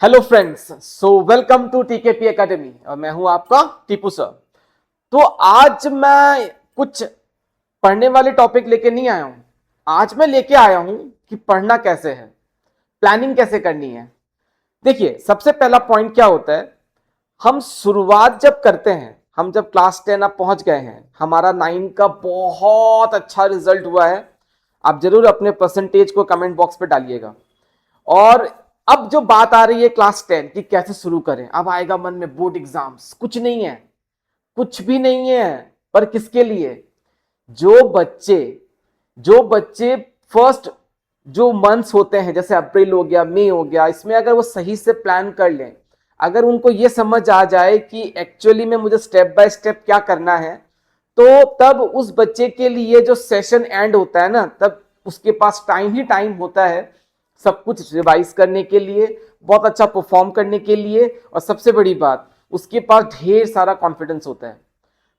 Hello friends, welcome to TKP academy और मैं हूं आपका टीपू सर। तो आज मैं कुछ पढ़ने वाले टॉपिक लेके नहीं आया हूं। आज मैं लेके आया हूं कि पढ़ना कैसे है, प्लानिंग कैसे करनी है। देखिए, सबसे पहला पॉइंट क्या होता है, हम शुरुआत जब करते हैं, हम जब क्लास 10 अब पहुंच गए हैं, हमारा 9 का बहुत अच्छा रिजल्ट हुआ है। आप जरूर अपने परसेंटेज को कमेंट बॉक्स पे डालिएगा। और अब जो बात आ रही है क्लास 10 की कैसे शुरू करें, अब आएगा मन में बोर्ड एग्जाम्स। कुछ नहीं है, कुछ भी नहीं है। पर किसके लिए? जो बच्चे जो बच्चे फर्स्ट जो मंथ्स होते हैं, जैसे अप्रैल हो गया, मई हो गया, इसमें अगर वो सही से प्लान कर लें, अगर उनको ये समझ आ जाए कि एक्चुअली में मुझे स्टेप बाय स्टेप क्या करना है, तो तब उस बच्चे के लिए जो सेशन एंड होता है ना, तब उसके पास टाइम ही टाइम होता है सब कुछ रिवाइज करने के लिए, बहुत अच्छा परफॉर्म करने के लिए, और सबसे बड़ी बात, उसके पास ढेर सारा कॉन्फिडेंस होता है।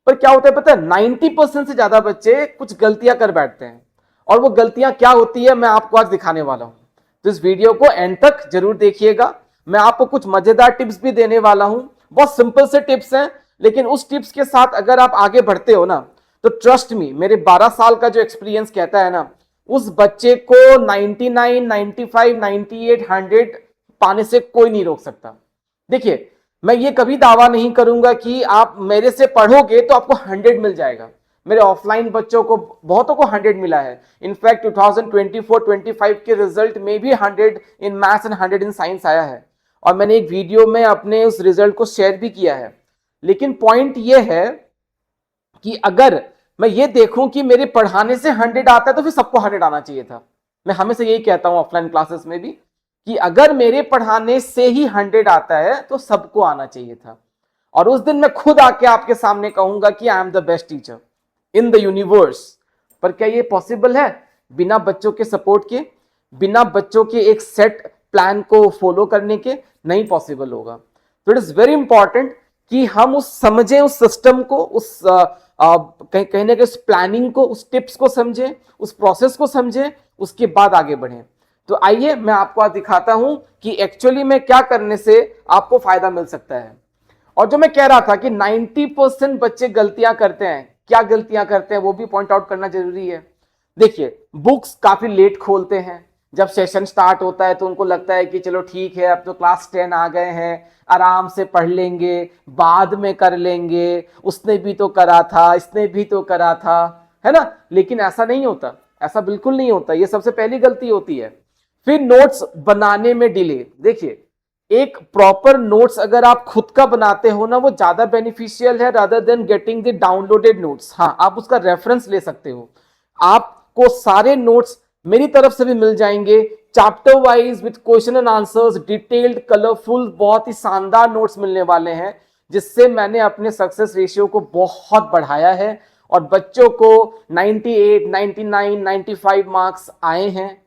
पर क्या होता है पता है, 90% से ज्यादा बच्चे कुछ गलतियां कर बैठते हैं। और वो गलतियां क्या होती है, मैं आपको आज दिखाने वाला हूं। तो इस वीडियो को एंड तक जरूर देखिएगा। मैं आपको कुछ मजेदार टिप्स भी देने वाला हूं। बहुत सिंपल से टिप्स हैं, लेकिन उस टिप्स के साथ अगर आप आगे बढ़ते हो ना, तो ट्रस्ट मी, मेरे 12 साल का जो एक्सपीरियंस कहता है ना, उस बच्चे को 99, 95, 98, 100 पाने से कोई नहीं रोक सकता। देखिए, मैं ये कभी दावा नहीं करूंगा कि आप मेरे से पढ़ोगे तो आपको 100 मिल जाएगा। मेरे ऑफलाइन बच्चों को बहुतों को 100 मिला है। इनफैक्ट 2024-25 के रिजल्ट में भी 100 in maths and 100 in science आया है। और मैंने एक वीडियो में अपने उस रिजल्ट को शेयर भी किया है। लेकिन पॉइंट ये है कि अगर मैं ये देखूं कि मेरे पढ़ाने से 100 आता है, तो फिर सबको 100 आना चाहिए था। मैं हमेशा यही कहता हूं ऑफलाइन क्लासेस में भी, कि अगर मेरे पढ़ाने से ही 100 आता है तो सबको आना चाहिए था। और उस दिन मैं खुद आके आपके सामने कहूंगा कि I am the best teacher in the universe. पर क्या ये पॉसिबल है बिना बच्चों के सपोर्ट के, बिना बच्चों के एक सेट प्लान को फॉलो करने के? नहीं पॉसिबल होगा। तो इट इज वेरी इंपॉर्टेंट कि हम उस समझें, उस सिस्टम को, उस कहीं ना कहीं उस प्लानिंग को, उस टिप्स को समझें, उस प्रोसेस को समझें, उसके बाद आगे बढ़ें। तो आइए मैं आपको आज दिखाता हूं कि एक्चुअली में क्या करने से आपको फायदा मिल सकता है। और जो मैं कह रहा था कि 90% बच्चे गलतियां करते हैं, क्या गलतियां करते हैं वो भी पॉइंट आउट करना जरूरी है। देखिए, बुक्स काफी लेट खोलते हैं। जब सेशन स्टार्ट होता है तो उनको लगता है कि चलो ठीक है, अब तो क्लास 10 आ गए हैं, आराम से पढ़ लेंगे, बाद में कर लेंगे, उसने भी तो करा था, इसने भी तो करा था, है ना। लेकिन ऐसा नहीं होता, ऐसा बिल्कुल नहीं होता। ये सबसे पहली गलती होती है। फिर नोट्स बनाने में डिले। देखिए, एक प्रॉपर नोट्स अगर आप खुद का बनाते हो ना, वो ज्यादा बेनिफिशियल है rather than getting the downloaded notes. हाँ, आप उसका रेफरेंस ले सकते हो। आपको सारे नोट्स मेरी तरफ से भी मिल जाएंगे, chapter wise with question and answers, detailed, colourful, बहुत ही शानदार नोट्स मिलने वाले हैं, जिससे मैंने अपने सक्सेस रेशियो को बहुत बढ़ाया है और बच्चों को 98, 99, 95 मार्क्स आए हैं।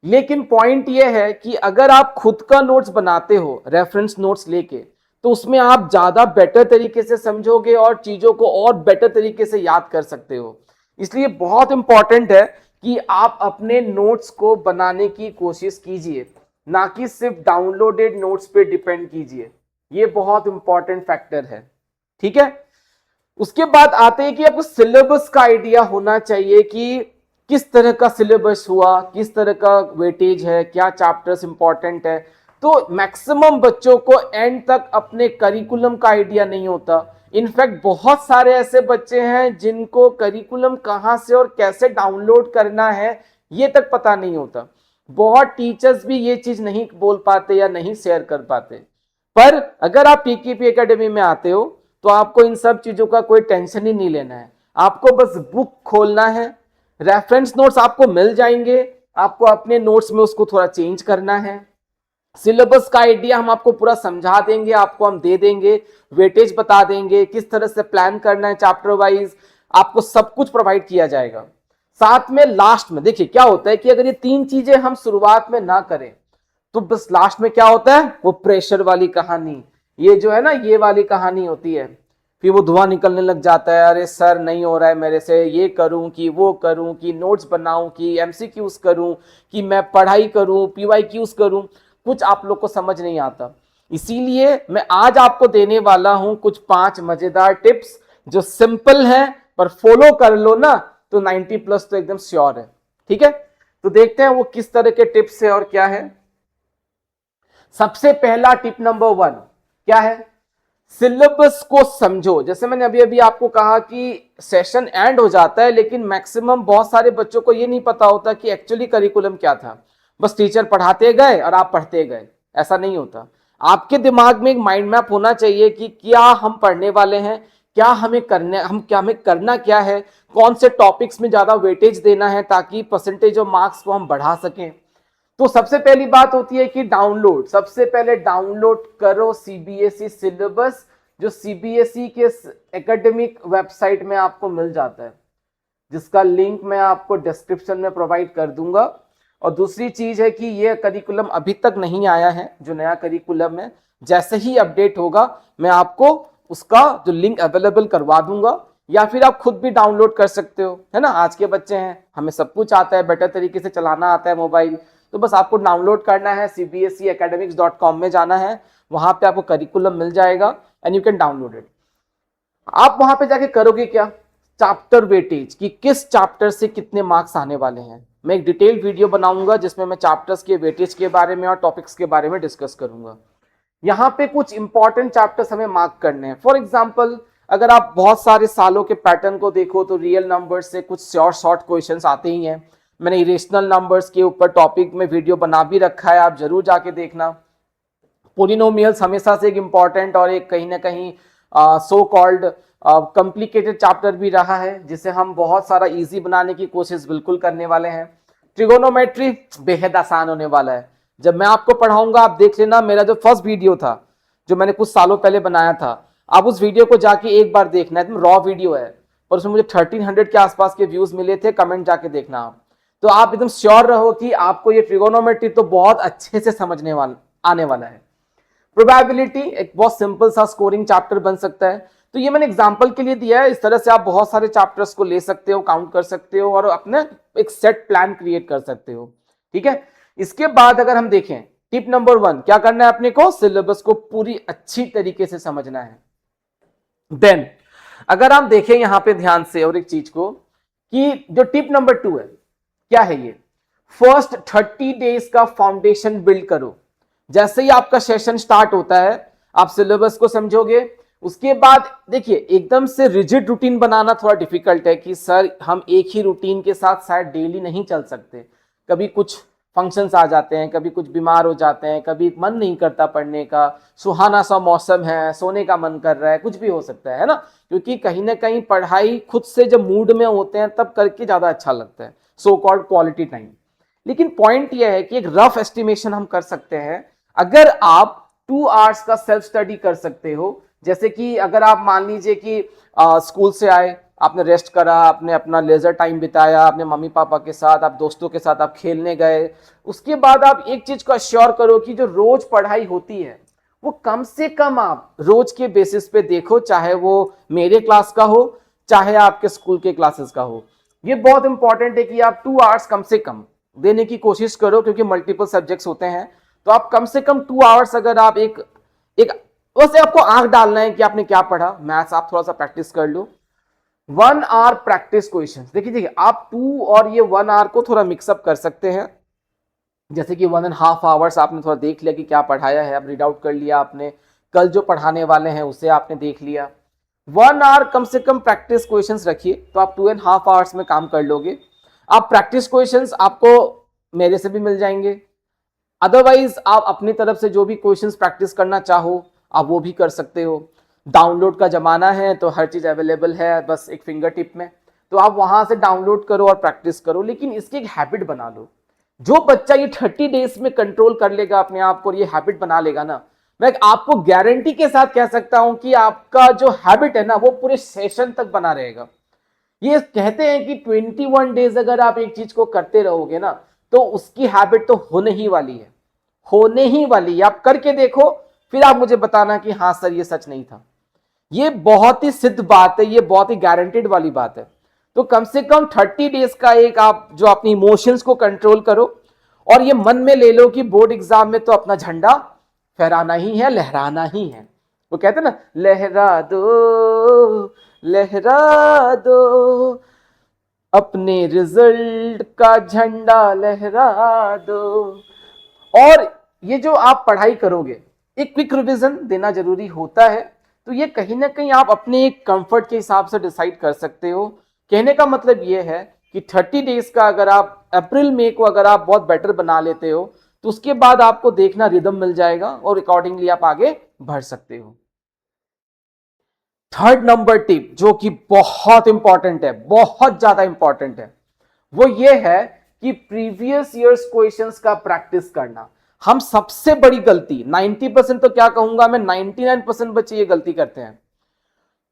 लेकिन पॉइंट यह है कि अगर आप खुद का नोट्स बनाते हो रेफरेंस नोट्स लेके, तो उसमें आप ज्यादा बेटर तरीके से समझोगे और चीजों को और बेटर तरीके से याद कर सकते हो। इसलिए बहुत इंपॉर्टेंट है कि आप अपने नोट्स को बनाने की कोशिश कीजिए, ना कि सिर्फ डाउनलोडेड नोट्स पे डिपेंड कीजिए। ये बहुत इंपॉर्टेंट फैक्टर है, ठीक है। उसके बाद आते हैं कि आपको सिलेबस का आइडिया होना चाहिए कि किस तरह का सिलेबस हुआ, किस तरह का वेटेज है, क्या चैप्टर्स इंपॉर्टेंट है। तो मैक्सिमम बच्चों को एंड तक अपने करिकुलम का आइडिया नहीं होता। इनफैक्ट बहुत सारे ऐसे बच्चे हैं जिनको करिकुलम कहां से और कैसे डाउनलोड करना है ये तक पता नहीं होता। बहुत टीचर्स भी ये चीज नहीं बोल पाते या नहीं शेयर कर पाते। पर अगर आप टीकेपी एकेडमी में आते हो तो आपको इन सब चीजों का कोई टेंशन ही नहीं लेना है। आपको बस बुक खोलना है, रेफरेंस नोट्स आपको मिल जाएंगे, आपको अपने नोट्स में उसको थोड़ा चेंज करना है। सिलेबस का आइडिया हम आपको पूरा समझा देंगे, आपको हम दे देंगे, वेटेज बता देंगे, किस तरह से प्लान करना है चैप्टर वाइज, आपको सब कुछ प्रोवाइड किया जाएगा। साथ में लास्ट में देखिए क्या होता है कि अगर ये तीन चीजें हम शुरुआत में ना करें, तो बस लास्ट में क्या होता है, वो प्रेशर वाली कहानी, ये जो है ना, ये वाली कहानी होती है। फिर वो धुआं निकलने लग जाता है, अरे सर नहीं हो रहा है मेरे से, ये करूं कि वो करूं, कि नोट्स बनाऊं, कि एमसीक्यूज करूं, कि मैं पढ़ाई करूं, पीवाईक्यूज करूं। कुछ आप लोग को समझ नहीं आता। इसीलिए मैं आज आपको देने वाला हूं कुछ 5 मजेदार टिप्स जो सिंपल है, पर फॉलो कर लो ना तो 90 प्लस तो एकदम श्योर है। ठीक है, तो देखते हैं वो किस तरह के टिप्स है और क्या है। सबसे पहला टिप नंबर 1 क्या है, सिलेबस को समझो। जैसे मैंने अभी अभी आपको कहा कि सेशन एंड हो जाता है, लेकिन मैक्सिमम बहुत सारे बच्चों को ये नहीं पता होता कि एक्चुअली करिकुलम क्या था। बस टीचर पढ़ाते गए और आप पढ़ते गए, ऐसा नहीं होता। आपके दिमाग में एक माइंड मैप होना चाहिए कि क्या हम पढ़ने वाले हैं, क्या हमें करना क्या है, कौन से टॉपिक्स में ज्यादा वेटेज देना है ताकि परसेंटेज ऑफ मार्क्स को हम बढ़ा सकें। तो सबसे पहली बात होती है कि डाउनलोड, सबसे पहले डाउनलोड करो सीबीएसई सिलेबस, जो सीबीएसई के एकेडमिक वेबसाइट में आपको मिल जाता है, जिसका लिंक मैं आपको डिस्क्रिप्शन में प्रोवाइड कर दूंगा। और दूसरी चीज है कि ये करिकुलम अभी तक नहीं आया है, जो नया करिकुलम है, जैसे ही अपडेट होगा मैं आपको उसका जो लिंक अवेलेबल करवा दूंगा, या फिर आप खुद भी डाउनलोड कर सकते हो, है ना। आज के बच्चे हैं, हमें सब कुछ आता है, बेटर तरीके से चलाना आता है मोबाइल, तो बस आपको डाउनलोड करना है, cbseacademics.com में जाना है, वहां पे आपको करिकुलम मिल जाएगा and you can download it. आप वहां पे जाके करोगे क्या, चैप्टर वेटेज कि किस चैप्टर से कितने मार्क्स आने वाले हैं। मैं एक डिटेल वीडियो बनाऊंगा जिसमें मैं चैप्टर्स के वेटेज के बारे में और टॉपिक्स के बारे में डिस्कस करूंगा। यहाँ पे कुछ इंपॉर्टेंट चैप्टर्स हमें मार्क करने हैं। फॉर एग्जाम्पल, अगर आप बहुत सारे सालों के पैटर्न को देखो तो रियल नंबर से कुछ शॉर्ट क्वेश्चंस आते ही हैं। मैंने इरेशनल नंबर्स के ऊपर टॉपिक में वीडियो बना भी रखा है, आप जरूर जाके देखना। पोलिनोमियल्स हमेशा से एक इंपॉर्टेंट और एक कहीं ना कहीं सो कॉल्ड कॉम्प्लिकेटेड चैप्टर भी रहा है, जिसे हम बहुत सारा इजी बनाने की कोशिश बिल्कुल करने वाले हैं। ट्रिगोनोमेट्री बेहद आसान होने वाला है। जब मैं आपको पढ़ाऊंगा आप देख लेना, मेरा जो फर्स्ट वीडियो था जो मैंने कुछ सालों पहले बनाया था, आप उस वीडियो को जाके एक बार देखना, एकदम रॉ वीडियो है और उसमें मुझे 1300 के आसपास के व्यूज मिले थे। कमेंट जाके देखना आप, तो आप एकदम श्योर रहो कि आपको ये ट्रिगोनोमेट्री तो बहुत अच्छे से समझने वाला आने वाला है। प्रोबेबिलिटी एक बहुत सिंपल सा स्कोरिंग चैप्टर बन सकता है, तो ये मैंने एग्जांपल के लिए दिया है। इस तरह से आप बहुत सारे चैप्टर्स को ले सकते हो, काउंट कर सकते हो और अपने एक सेट प्लान क्रिएट कर सकते हो। ठीक है, इसके बाद अगर हम देखें टिप नंबर 1 क्या करना है, अपने को सिलेबस को पूरी अच्छी तरीके से समझना है। देन अगर आप देखें यहां पे ध्यान से और एक चीज को, कि जो टिप नंबर 2 है क्या है, ये फर्स्ट 30 डेज का फाउंडेशन बिल्ड करो। जैसे ही आपका सेशन स्टार्ट होता है आप सिलेबस को समझोगे, उसके बाद देखिए एकदम से रिजिड रूटीन बनाना थोड़ा डिफिकल्ट है कि सर हम एक ही रूटीन के साथ शायद डेली नहीं चल सकते, कभी कुछ फंक्शंस आ जाते हैं, कभी कुछ बीमार हो जाते हैं, कभी मन नहीं करता पढ़ने का, सुहाना सा मौसम है, सोने का मन कर रहा है, कुछ भी हो सकता है ना। क्योंकि कहीं ना कहीं पढ़ाई खुद से जब मूड में होते हैं तब करके ज्यादा अच्छा लगता है, सो कॉल्ड क्वालिटी टाइम। लेकिन पॉइंट यह है कि एक रफ एस्टिमेशन हम कर सकते हैं, अगर आप 2 आवर्स का सेल्फ स्टडी कर सकते हो। जैसे कि अगर आप मान लीजिए कि स्कूल से आए, आपने रेस्ट करा, आपने अपना लेजर टाइम बिताया अपने मम्मी पापा के साथ, आप दोस्तों के साथ आप खेलने गए, उसके बाद आप एक चीज को अश्योर करो कि जो रोज पढ़ाई होती है वो कम से कम आप रोज के बेसिस पे देखो, चाहे वो मेरे क्लास का हो चाहे आपके स्कूल के क्लासेस का हो। ये बहुत इंपॉर्टेंट है कि आप 2 आवर्स कम से कम देने की कोशिश करो, क्योंकि मल्टीपल सब्जेक्ट्स होते हैं। तो आप कम से कम 2 आवर्स अगर आप एक वैसे आपको आंख डालना है कि आपने क्या पढ़ा, मैथ्स आप थोड़ा सा प्रैक्टिस कर लो। 1 आवर प्रैक्टिस क्वेश्चन, देखिए आप 2 और ये 1 आवर को थोड़ा मिक्सअप कर सकते हैं। जैसे कि 1.5 आवर्स आपने थोड़ा देख लिया कि क्या पढ़ाया है, आप रीड आउट कर लिया, आपने कल जो पढ़ाने वाले हैं उसे आपने देख लिया। 1 आवर कम से कम प्रैक्टिस क्वेश्चंस रखिए, तो आप 2.5 आवर्स में काम कर लोगे। आप प्रैक्टिस क्वेश्चंस आपको मेरे से भी मिल जाएंगे, अदरवाइज आप अपनी तरफ से जो भी क्वेश्चंस प्रैक्टिस करना चाहो आप वो भी कर सकते हो। डाउनलोड का जमाना है तो हर चीज अवेलेबल है बस एक फिंगर टिप में, तो आप वहां से डाउनलोड करो और प्रैक्टिस करो। लेकिन इसकी एक हैबिट बना लो। जो बच्चा ये 30 डेज में कंट्रोल कर लेगा अपने आप को और ये हैबिट बना लेगा ना, मैं आपको गारंटी के साथ कह सकता हूं कि आपका जो हैबिट है ना वो पूरे सेशन तक बना रहेगा। ये कहते हैं कि 21 डेज अगर आप एक चीज को करते रहोगे ना तो उसकी हैबिट तो होने ही वाली है, होने ही वाली है। आप करके देखो, फिर आप मुझे बताना कि हाँ सर ये सच नहीं था। ये बहुत ही सिद्ध बात है, ये बहुत ही गारंटेड वाली बात है। तो कम से कम 30 डेज का एक आप जो अपनी इमोशंस को कंट्रोल करो और ये मन में ले लो कि बोर्ड एग्जाम में तो अपना झंडा फहराना ही है, लहराना ही है। वो कहते हैं ना, लहरा दो अपने रिजल्ट का झंडा लहरा दो। और ये जो आप पढ़ाई करोगे, एक क्विक रिवीजन देना जरूरी होता है, तो ये कहीं ना कहीं आप अपने एक कंफर्ट के हिसाब से डिसाइड कर सकते हो। कहने का मतलब ये है कि 30 डेज का अगर आप अप्रैल मई को अगर आप बहुत बेटर बना लेते हो, तो उसके बाद आपको देखना रिदम मिल जाएगा और अकॉर्डिंगली आप आगे बढ़ सकते हो। थर्ड नंबर टिप जो कि बहुत इंपॉर्टेंट है, बहुत ज्यादा इंपॉर्टेंट है, वो ये है कि प्रीवियस ईयर्स क्वेश्चंस का प्रैक्टिस करना। हम सबसे बड़ी गलती 90% तो क्या कहूंगा मैं, 99% बच्चे ये गलती करते हैं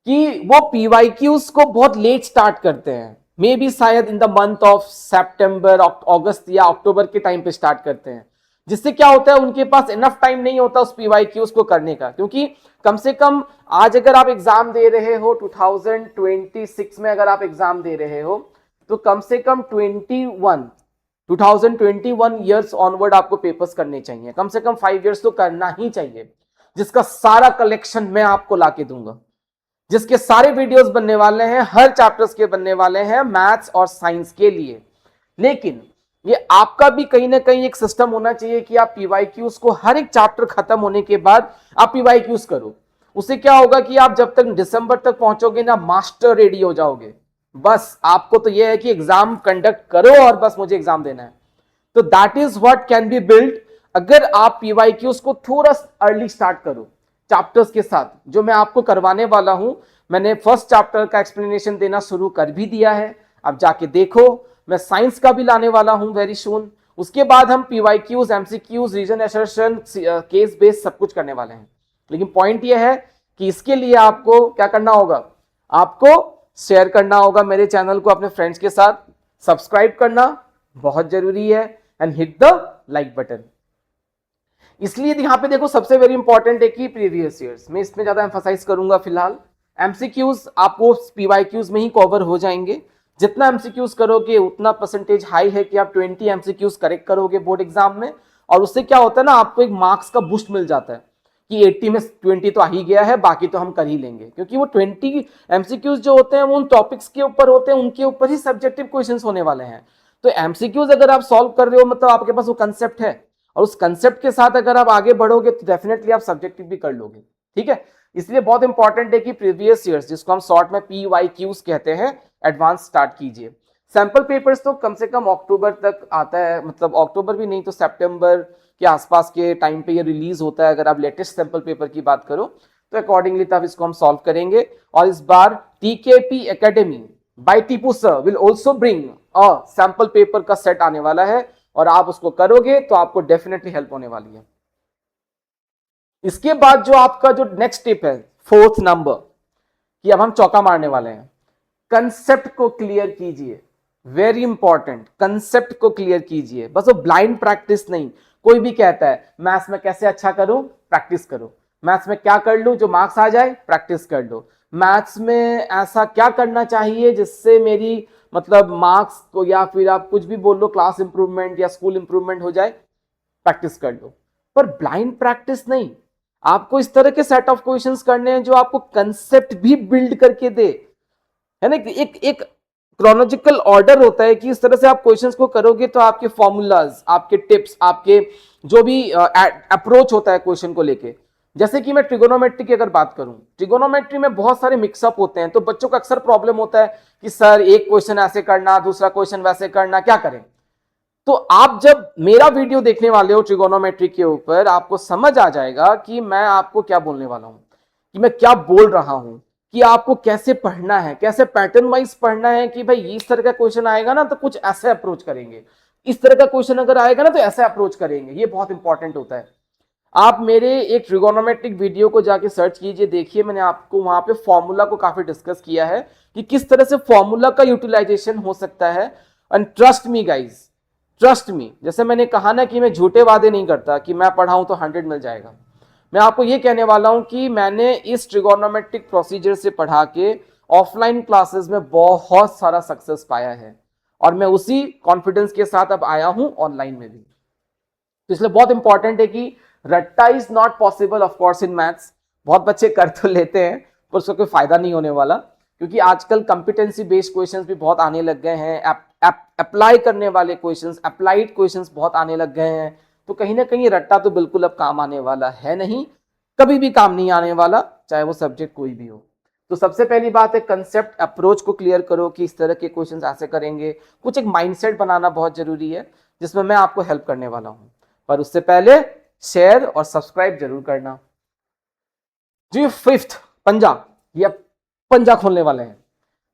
कि वो पीवाईक्यूज को बहुत लेट स्टार्ट करते हैं। मे बी शायद इन द मंथ ऑफ सितंबर, अगस्त या अक्टूबर के टाइम पे स्टार्ट करते हैं, जिससे क्या होता है उनके पास इनफ टाइम नहीं होता उस पीवाईक्यूज को करने का। क्योंकि कम से कम आज अगर आप एग्जाम दे रहे हो 2026 में, अगर आप एग्जाम दे रहे हो तो कम से कम 2021 ईयर्स ऑनवर्ड आपको पेपर्स करने चाहिए, कम से कम 5 ईयर्स तो करना ही चाहिए, जिसका सारा कलेक्शन मैं आपको लाके दूंगा, जिसके सारे वीडियोस बनने वाले हैं, हर चैप्टर्स के बनने वाले हैं मैथ्स और साइंस के लिए। लेकिन ये आपका भी कहीं ना कहीं एक सिस्टम होना चाहिए कि आप पीवाईक्यूज को हर एक चैप्टर खत्म होने के बाद आप पीवाईक्यूज करो। उससे क्या होगा कि आप जब तक दिसंबर तक पहुंचोगे ना, मास्टर रेडी हो जाओगे। बस आपको तो यह है कि एग्जाम कंडक्ट करो और बस मुझे एग्जाम देना है। तो that is what can be build अगर आप पीवाईक्यूज को थोड़ा अर्ली स्टार्ट करो चैप्टर्स के साथ, जो मैं आपको करवाने वाला हूं। मैंने फर्स्ट चैप्टर का एक्सप्लेनेशन देना शुरू कर भी दिया है, अब जाके देखो। मैं साइंस का भी लाने वाला हूं वेरी सून। उसके बाद हम PYQs, MCQs, reason assertion, case based सब कुछ करने वाले हैं। लेकिन पॉइंट यह है कि इसके लिए आपको क्या करना होगा, आपको शेयर करना होगा मेरे चैनल को अपने फ्रेंड्स के साथ, सब्सक्राइब करना बहुत जरूरी है, and hit the like button. इसलिए यहां पे देखो सबसे वेरी इंपॉर्टेंट है कि प्रीवियस ईयर्स में इसमें ज्यादा एम्फसाइज करूंगा फिलहाल। एमसीक्यूज आपको पीवाईक्यूज में ही कवर हो जाएंगे। जितना एमसीक्यूज करोगे उतना परसेंटेज हाई है कि आप 20 एमसीक्यूज करेक्ट करोगे बोर्ड एग्जाम में, और उससे क्या होता है ना, आपको एक मार्क्स का बूस्ट मिल जाता है कि 80 में 20 तो आ ही गया है, बाकी तो हम कर ही लेंगे। क्योंकि वो 20 एमसीक्यूज जो होते हैं वो उन टॉपिक्स के ऊपर होते हैं, उनके ऊपर ही सब्जेक्टिव क्वेश्चंस होने वाले हैं। तो एमसीक्यूज अगर आप सॉल्व कर रहे हो मतलब आपके पास वो कंसेप्ट है, और उस कंसेप्ट के साथ अगर आप आगे बढ़ोगे तो डेफिनेटली आप सब्जेक्टिव भी कर लोगे। ठीक है, इसलिए बहुत इंपॉर्टेंट है कि प्रीवियस ईयर्स, जिसको हम शॉर्ट में पीवाईक्यूज कहते हैं, एडवांस स्टार्ट कीजिए। सैंपल पेपर्स तो कम से कम अक्टूबर तक आता है, मतलब अक्टूबर भी नहीं तो सितंबर के आसपास के टाइम पे ये रिलीज होता है। अगर आप लेटेस्ट सैंपल पेपर की बात करो तो अकॉर्डिंगली तब इसको हम सॉल्व करेंगे। और इस बार TKP academy by Tipu sir will also bring a sample paper का सेट आने वाला है, और आप उसको करोगे तो आपको डेफिनेटली हेल्प होने वाली है। इसके बाद जो आपका जो नेक्स्ट टिप है, फोर्थ नंबर, कि अब हम चौका मारने वाले हैं। कंसेप्ट को क्लियर कीजिए, वेरी इंपॉर्टेंट। कंसेप्ट को क्लियर कीजिए, बस वो ब्लाइंड प्रैक्टिस नहीं। कोई भी कहता है मैथ्स में कैसे अच्छा करूं, प्रैक्टिस करो। मैथ्स में क्या कर लूं जो मार्क्स आ जाए, प्रैक्टिस कर लो। मैथ्स में ऐसा क्या करना चाहिए जिससे मेरी मतलब मार्क्स को, या फिर आप कुछ भी बोल लो, क्लास इंप्रूवमेंट या स्कूल इंप्रूवमेंट हो जाए, प्रैक्टिस कर लो। पर ब्लाइंड प्रैक्टिस नहीं, आपको इस तरह के सेट ऑफ क्वेश्चंस करने हैं जो आपको कंसेप्ट भी बिल्ड करके दे, है ना। एक क्रोनोलॉजिकल ऑर्डर होता है कि इस तरह से आप क्वेश्चंस को करोगे तो आपके फॉर्मूलाज, आपके टिप्स, आपके जो भी अप्रोच होता है क्वेश्चन को लेके। जैसे कि मैं ट्रिगोनोमेट्री की अगर बात करूं, ट्रिगोनोमेट्री में बहुत सारे मिक्सअप होते हैं, तो बच्चों का अक्सर प्रॉब्लम होता है कि सर एक क्वेश्चन ऐसे करना, दूसरा क्वेश्चन वैसे करना, क्या करें। तो आप जब मेरा वीडियो देखने वाले हो ट्रिगोनोमेट्री के ऊपर, आपको समझ आ जाएगा कि मैं आपको क्या बोलने वाला हूं, कि मैं क्या बोल रहा हूं, कि आपको कैसे पढ़ना है, कैसे पैटर्न वाइज पढ़ना है। कि भाई इस तरह का क्वेश्चन आएगा ना तो कुछ ऐसे अप्रोच करेंगे, इस तरह का क्वेश्चन अगर आएगा ना तो ऐसे अप्रोच करेंगे। ये बहुत इंपॉर्टेंट होता है। आप मेरे एक ट्रिगोनोमेट्रिक वीडियो को जाके सर्च कीजिए, देखिए मैंने आपको वहां पे फॉर्मूला को काफी डिस्कस किया है कि किस तरह से फॉर्मूला का यूटिलाइजेशन हो सकता है। And trust me guys, trust me, जैसे मैंने कहा ना कि मैं झूठे वादे नहीं करता कि मैं पढ़ाऊं तो 100 मिल जाएगा। मैं आपको ये कहने वाला हूं कि मैंने इस ट्रिगोनोमेट्रिक प्रोसीजर से पढ़ा के ऑफलाइन क्लासेस में बहुत सारा सक्सेस पाया है, और मैं उसी कॉन्फिडेंस के साथ अब आया हूं ऑनलाइन में भी। तो इसलिए बहुत इंपॉर्टेंट है कि रट्टा is not possible of course in maths. बहुत बच्चे कर तो लेते हैं पर उसका कोई फायदा नहीं होने वाला, क्योंकि आजकल कंपिटेंसी बेस्ड क्वेश्चंस भी बहुत आने लग गए हैं, अप्लाई करने वाले क्वेश्चंस, अप्लाइड क्वेश्चंस बहुत आने लग गए हैं। तो कहीं ना कहीं रट्टा तो बिल्कुल अब काम आने वाला है नहीं, कभी भी काम नहीं आने वाला, चाहे वो सब्जेक्ट कोई भी हो। तो सबसे पहली बात है कंसेप्ट अप्रोच को क्लियर करो कि इस तरह के क्वेश्चंस ऐसे करेंगे। कुछ एक माइंडसेट बनाना बहुत जरूरी है जिसमें मैं आपको हेल्प करने वाला हूं, पर उससे पहले शेयर और सब्सक्राइब जरूर करना। जी फिफ्थ पंजा, ये पंजा खोलने वाले हैं,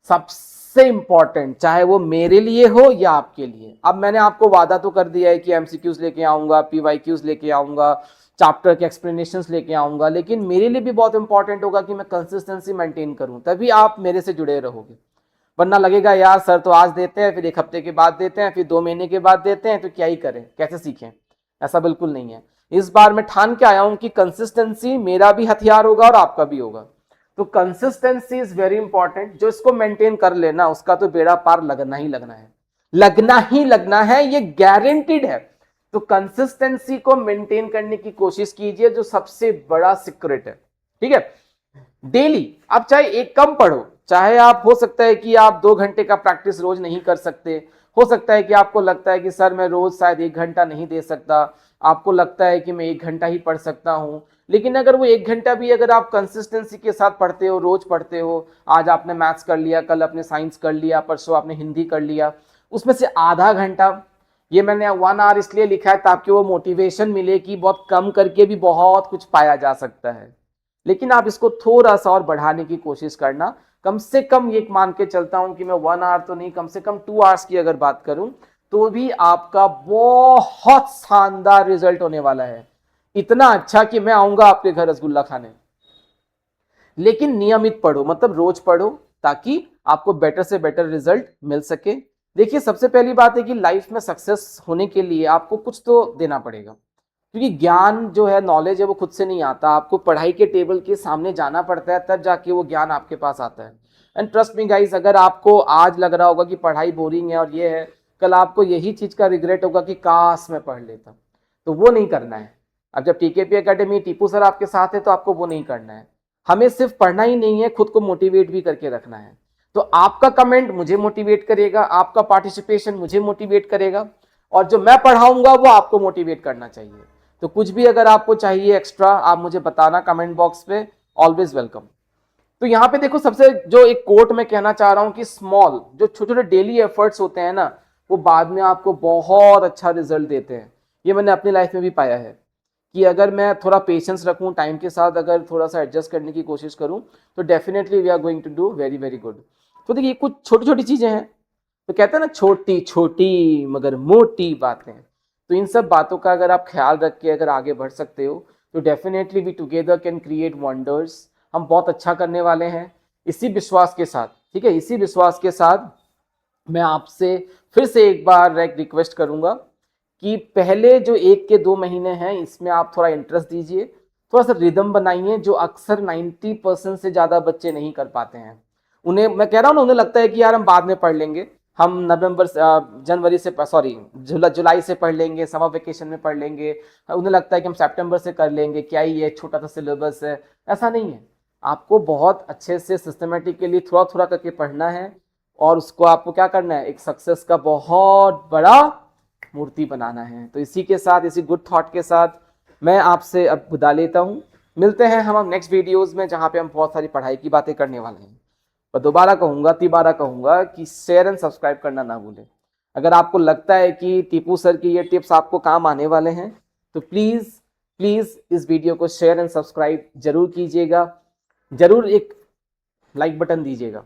सबसे इंपॉर्टेंट, चाहे वो मेरे लिए हो या आपके लिए। अब मैंने आपको वादा तो कर दिया है कि एमसीक्यूज लेके आऊंगा, पीवाईक्यूज लेके आऊंगा, चैप्टर के एक्सप्लेनेशंस लेके आऊंगा, लेकिन मेरे लिए भी बहुत इंपॉर्टेंट होगा कि मैं कंसिस्टेंसी मेंटेन करूं, तभी आप मेरे से जुड़े रहोगे। वरना लगेगा यार सर तो आज देते हैं, फिर एक हफ्ते के बाद देते हैं, फिर 2 महीने के बाद देते हैं, तो क्या ही करें, कैसे सीखें। ऐसा बिल्कुल नहीं है। इस बार मैं ठान के आया हूं कि कंसिस्टेंसी मेरा भी हथियार होगा और आपका भी होगा। तो कंसिस्टेंसी इज वेरी इंपॉर्टेंट। जो इसको मेंटेन कर लेना उसका तो बेड़ा पार लगना ही लगना है, लगना ही लगना है, ये गारंटीड है। तो कंसिस्टेंसी को मेंटेन करने की कोशिश कीजिए, जो सबसे बड़ा सीक्रेट है। ठीक है, डेली आप चाहे एक कम पढ़ो, चाहे आप, हो सकता है कि आप 2 घंटे का प्रैक्टिस रोज नहीं कर सकते, हो सकता है कि आपको लगता है कि सर मैं रोज शायद 1 घंटा नहीं दे सकता, आपको लगता है कि मैं 1 घंटा ही पढ़ सकता हूं, लेकिन अगर वो 1 घंटा भी अगर आप कंसिस्टेंसी के साथ पढ़ते हो, रोज पढ़ते हो, आज आपने मैथ्स कर लिया, कल आपने साइंस कर लिया, परसों आपने हिंदी कर लिया, उसमें से आधा घंटा, ये मैंने 1 आवर इसलिए लिखा है ताकि वो मोटिवेशन मिले कि बहुत कम करके भी बहुत कुछ पाया जा सकता है। लेकिन आप इसको थोड़ा सा और बढ़ाने की कोशिश करना। कम से कम ये मान के चलता हूं कि मैं 1 आवर तो नहीं, कम से कम 2 आवर्स की अगर बात करूं तो भी आपका बहुत शानदार रिजल्ट होने वाला है। इतना अच्छा कि मैं आऊंगा आपके घर रसगुल्ला खाने। लेकिन नियमित पढ़ो, मतलब रोज पढ़ो, ताकि आपको बेटर से बेटर रिजल्ट मिल सके। देखिए सबसे पहली बात है कि लाइफ में सक्सेस होने के लिए आपको कुछ तो देना पड़ेगा, क्योंकि ज्ञान जो है, नॉलेज है, वो खुद से नहीं आता, आपको पढ़ाई के टेबल के सामने जाना पड़ता है, तब जाके वो ज्ञान आपके पास आता है। एंड ट्रस्ट मी गाइस, अगर आपको आज लग रहा होगा कि पढ़ाई बोरिंग है और ये है, कल आपको यही चीज का रिग्रेट होगा कि काश मैं पढ़ लेता। तो वो नहीं करना है। अब जब टीकेपी एकेडमी, टीपू सर आपके साथ है, तो आपको वो नहीं करना है। हमें सिर्फ पढ़ना ही नहीं है, खुद को मोटिवेट भी करके रखना है। तो आपका कमेंट मुझे मोटिवेट करेगा, आपका पार्टिसिपेशन मुझे मोटिवेट करेगा, और जो मैं पढ़ाऊंगा वो आपको मोटिवेट करना चाहिए। तो कुछ भी अगर आपको चाहिए एक्स्ट्रा, आप मुझे बताना कमेंट बॉक्स पे, ऑलवेज वेलकम। तो यहाँ पे देखो, सबसे जो एक कोट मैं कहना चाह रहा हूं कि स्मॉल, जो छोटे छोटे डेली एफर्ट्स होते हैं ना, वो बाद में आपको बहुत अच्छा रिजल्ट देते हैं। ये मैंने अपनी लाइफ में भी पाया है कि अगर मैं थोड़ा पेशेंस रखूं, टाइम के साथ अगर थोड़ा सा एडजस्ट करने की कोशिश करूं, तो definitely we are going to do very very good. तो देखिए कुछ छोटी छोटी चीजें हैं, तो कहते हैं ना, छोटी छोटी मगर मोटी बातें। तो इन सब बातों का अगर आप ख्याल रख के अगर आगे बढ़ सकते हो, तो definitely we together can create wonders. हम बहुत अच्छा करने वाले हैं, इसी विश्वास के साथ। ठीक है, इसी विश्वास के साथ मैं आपसे फिर से एक बार एक रिक्वेस्ट करूंगा कि पहले जो 1 के 2 महीने हैं, इसमें आप थोड़ा इंटरेस्ट दीजिए, थोड़ा सा रिदम बनाइए, जो अक्सर 90% से ज्यादा बच्चे नहीं कर पाते हैं। उन्हें मैं कह रहा हूँ ना, उन्हें लगता है कि यार हम बाद में पढ़ लेंगे, हम जनवरी से, सॉरी, जुलाई से पढ़ लेंगे, समर वेकेशन में पढ़ लेंगे, उन्हें लगता है कि हम सितंबर से कर लेंगे, क्या ही है, छोटा सा सिलेबस है। ऐसा नहीं है, आपको बहुत अच्छे से सिस्टमेटिकली थोड़ा थोड़ा करके पढ़ना है, और उसको आपको क्या करना है, एक सक्सेस का बहुत बड़ा मूर्ति बनाना है। तो इसी के साथ, इसी गुड थॉट के साथ मैं आपसे अब विदा लेता हूं। मिलते हैं हम नेक्स्ट वीडियोस में, जहां पे हम बहुत सारी पढ़ाई की बातें करने वाले हैं। पर दोबारा कहूंगा, तिबारा कहूंगा कि शेयर एंड सब्सक्राइब करना ना भूलें। अगर आपको लगता है कि टीपू सर की ये टिप्स आपको काम आने वाले हैं, तो प्लीज प्लीज इस वीडियो को शेयर एंड सब्सक्राइब जरूर कीजिएगा, जरूर एक लाइक बटन दीजिएगा।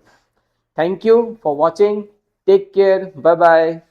Thank you for watching, take care, bye bye.